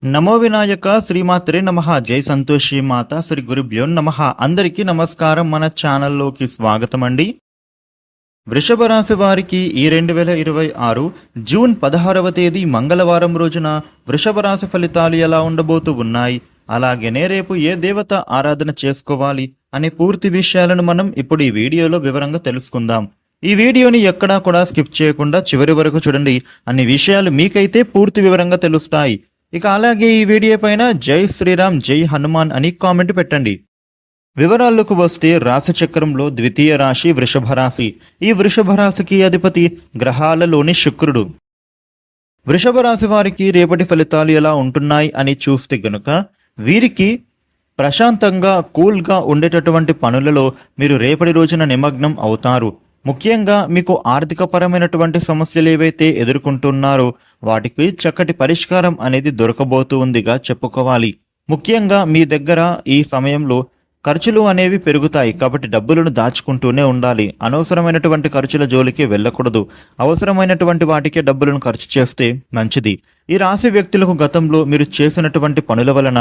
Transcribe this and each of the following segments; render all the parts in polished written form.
నమో వినాయక శ్రీమాత్రే నమః. జై సంతోషి మాత శ్రీ గురుభ్యో నమః. అందరికీ నమస్కారం. మన ఛానల్లోకి స్వాగతం అండి. వృషభ రాశి వారికి ఈ 2026 జూన్ 16వ తేదీ మంగళవారం రోజున వృషభ రాశి ఫలితాలు ఎలా ఉండబోతూ ఉన్నాయి, అలాగనే రేపు ఏ దేవత ఆరాధన చేసుకోవాలి అనే పూర్తి విషయాలను మనం ఇప్పుడు ఈ వీడియోలో వివరంగా తెలుసుకుందాం. ఈ వీడియోని ఎక్కడా కూడా స్కిప్ చేయకుండా చివరి వరకు చూడండి. అన్ని విషయాలు మీకైతే పూర్తి వివరంగా తెలుస్తాయి. ఇక అలాగే ఈ వీడియో పైన జై శ్రీరామ్ జై హనుమాన్ అని కామెంట్ పెట్టండి. వివరాలకు వస్తే రాశి చక్రంలో ద్వితీయ రాశి వృషభ రాశి. ఈ వృషభ రాశికి అధిపతి గ్రహాలలోని శుక్రుడు. వృషభ రాశి వారికి రేపటి ఫలితాలు ఎలా ఉంటున్నాయి అని చూస్తే గనుక వీరికి ప్రశాంతంగా కూల్గా ఉండేటటువంటి పనులలో మీరు రేపటి రోజున నిమగ్నం అవుతారు. ముఖ్యంగా మీకు ఆర్థికపరమైనటువంటి సమస్యలు ఏవైతే ఎదుర్కొంటున్నారో వాటికి చక్కటి పరిష్కారం అనేది దొరకబోతూ ఉందిగా చెప్పుకోవాలి. ముఖ్యంగా మీ దగ్గర ఈ సమయంలో ఖర్చులు అనేవి పెరుగుతాయి కాబట్టి డబ్బులను దాచుకుంటూనే ఉండాలి. అనవసరమైనటువంటి ఖర్చుల జోలికి వెళ్ళకూడదు. అవసరమైనటువంటి వాటికే డబ్బులను ఖర్చు చేస్తే మంచిది. ఈ రాశి వ్యక్తులకు గతంలో మీరు చేసినటువంటి పనుల వలన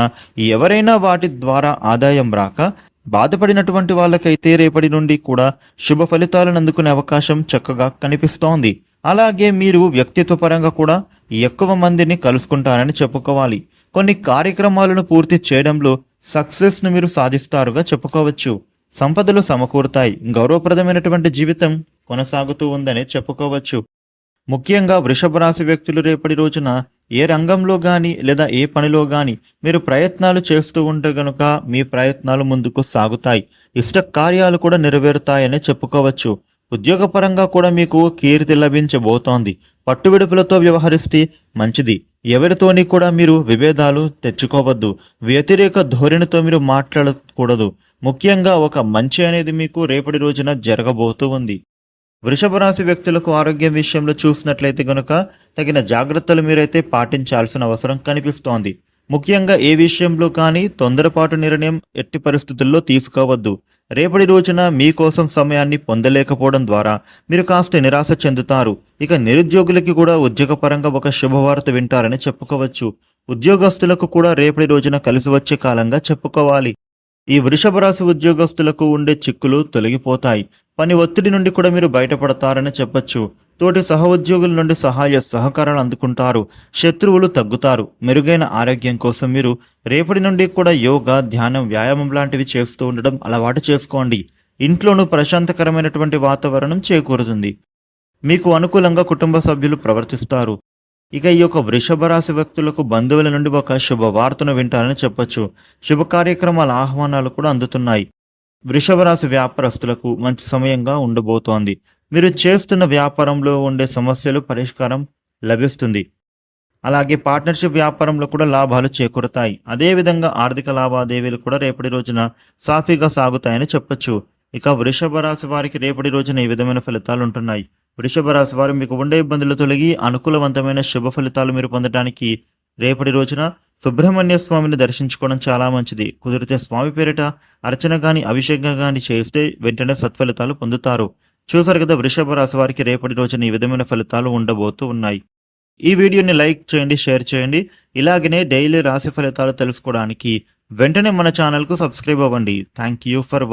ఎవరైనా వాటి ద్వారా ఆదాయం రాక బాధపడినటువంటి వాళ్ళకైతే రేపటి నుండి కూడా శుభ ఫలితాలను అందుకునే అవకాశం చక్కగా కనిపిస్తోంది. అలాగే మీరు వ్యక్తిత్వపరంగా కూడా ఎక్కువ మందిని కలుసుకుంటారని చెప్పుకోవాలి. కొన్ని కార్యక్రమాలను పూర్తి చేయడంలో సక్సెస్ను మీరు సాధిస్తారుగా చెప్పుకోవచ్చు. సంపదలు సమకూరుతాయి. గౌరవప్రదమైనటువంటి జీవితం కొనసాగుతూ ఉందని చెప్పుకోవచ్చు. ముఖ్యంగా వృషభ రాశి వ్యక్తులు రేపటి రోజున ఏ రంగంలో కానీ లేదా ఏ పనిలో కానీ మీరు ప్రయత్నాలు చేస్తూ ఉంటే గనుక మీ ప్రయత్నాలు ముందుకు సాగుతాయి. ఇష్ట కార్యాలు కూడా నెరవేరుతాయని చెప్పుకోవచ్చు. ఉద్యోగపరంగా కూడా మీకు కీర్తి లభించబోతోంది. పట్టువిడుపులతో వ్యవహరిస్తే మంచిది. ఎవరితోని కూడా మీరు విభేదాలు తెచ్చుకోవద్దు. వ్యతిరేక ధోరణితో మీరు మాట్లాడకూడదు. ముఖ్యంగా ఒక మంచి అనేది మీకు రేపటి రోజున జరగబోతూ ఉంది. వృషభ రాశి వ్యక్తులకు ఆరోగ్యం విషయంలో చూసినట్లయితే గనుక తగిన జాగ్రత్తలు మీరైతే పాటించాల్సిన అవసరం కనిపిస్తోంది. ముఖ్యంగా ఏ విషయంలో కానీ తొందరపాటు నిర్ణయం ఎట్టి పరిస్థితుల్లో తీసుకోవద్దు. రేపటి రోజున మీకోసం సమయాన్ని పొందలేకపోవడం ద్వారా మీరు కాస్త నిరాశ చెందుతారు. ఇక నిరుద్యోగులకి కూడా ఉద్యోగపరంగా ఒక శుభవార్త వింటారని చెప్పుకోవచ్చు. ఉద్యోగస్తులకు కూడా రేపటి రోజున కలిసి వచ్చే కాలంగా చెప్పుకోవాలి. ఈ వృషభ రాశి ఉద్యోగస్తులకు ఉండే చిక్కులు తొలగిపోతాయి. పని ఒత్తిడి నుండి కూడా మీరు బయటపడతారని చెప్పొచ్చు. తోటి సహోద్యోగుల నుండి సహాయ సహకారాలు అందుకుంటారు. శత్రువులు తగ్గుతారు. మెరుగైన ఆరోగ్యం కోసం మీరు రేపటి నుండి కూడా యోగా, ధ్యానం, వ్యాయామం లాంటివి చేస్తూ ఉండడం అలవాటు చేసుకోండి. ఇంట్లోనూ ప్రశాంతకరమైనటువంటి వాతావరణం చేకూరుతుంది. మీకు అనుకూలంగా కుటుంబ సభ్యులు ప్రవర్తిస్తారు. ఇక ఈ యొక్క వృషభ రాశి వ్యక్తులకు బంధువుల నుండి ఒక శుభవార్తను వింటారని చెప్పొచ్చు. శుభ కార్యక్రమాల ఆహ్వానాలు కూడా అందుతున్నాయి. వృషభ రాశి వ్యాపారస్తులకు మంచి సమయంగా ఉండబోతోంది. మీరు చేస్తున్న వ్యాపారంలో ఉండే సమస్యలు పరిష్కారం లభిస్తుంది. అలాగే పార్ట్నర్షిప్ వ్యాపారంలో కూడా లాభాలు చేకూరుతాయి. అదేవిధంగా ఆర్థిక లావాదేవీలు కూడా రేపటి రోజున సాఫీగా సాగుతాయని చెప్పొచ్చు. ఇక వృషభ రాశి వారికి రేపటి రోజున ఈ విధమైన ఫలితాలు ఉంటున్నాయి. వృషభ రాశి వారు మీకు ఉండే ఇబ్బందులు తొలగి అనుకూలవంతమైన శుభ ఫలితాలు మీరు పొందడానికి రేపటి రోజున సుబ్రహ్మణ్య స్వామిని దర్శించుకోవడం చాలా మంచిది. కుదిరితే స్వామి పేరిట అర్చన గాని అభిషేకం గాని చేస్తే వెంటనే సత్ఫలితాలు పొందుతారు. చూసారు కదా, వృషభ రాశి వారికి రేపటి రోజున ఈ విధమైన ఫలితాలు ఉండబోతూ ఉన్నాయి. ఈ వీడియోని లైక్ చేయండి, షేర్ చేయండి. ఇలాగనే డైలీ రాశి ఫలితాలు తెలుసుకోవడానికి వెంటనే మన ఛానల్కు సబ్స్క్రైబ్ అవ్వండి. Thank you for